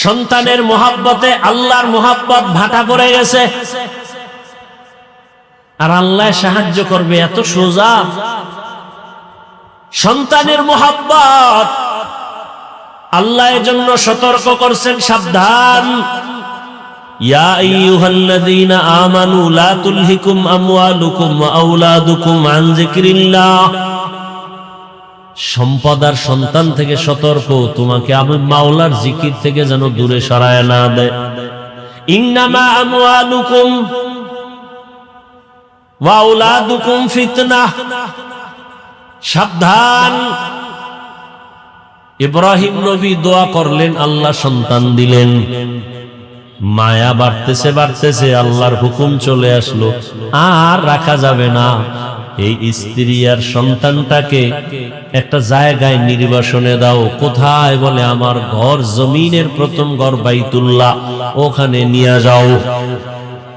সন্তানের মোহাব্বতে আল্লাহর মোহাব্বত ভাটা পড়ে গেছে, আর আল্লাহ সাহায্য করবে এত সোজা। সন্তানের মোহাব্বত আল্লাহ এর জন্য সতর্ক করছেন, সাবধান। ইয়া আইয়ুহাল্লাযীনা আমানু লা তুলহিকুম আমওয়ালুকুম ওয়া আওলাদুকুম আন যিকরিল্লাহ। সম্পদ আর সন্তান থেকে সতর্ক, তোমাকে আমি মাওলার জিকির থেকে যেন দূরে সরায় না দেয়। ইন্নামা আমওয়ালুকুম ওয়া আওলাদুকুম ফিতনাহ। সাবধান। ইব্রাহিম নবী দোয়া করলেন, আল্লাহ সন্তান দিলেন। মায়া বাড়তেছে বাড়তেছে, আল্লাহর হুকুম চলে আসলো, আর রাখা যাবে না। এই স্ত্রী আর সন্তানটাকে একটা জায়গায় নির্বাসনে দাও। কোথায়? বলে আমার ঘর, জমিনের প্রথম ঘর বাইতুল্লাহ, ওখানে নিয়ে যাও।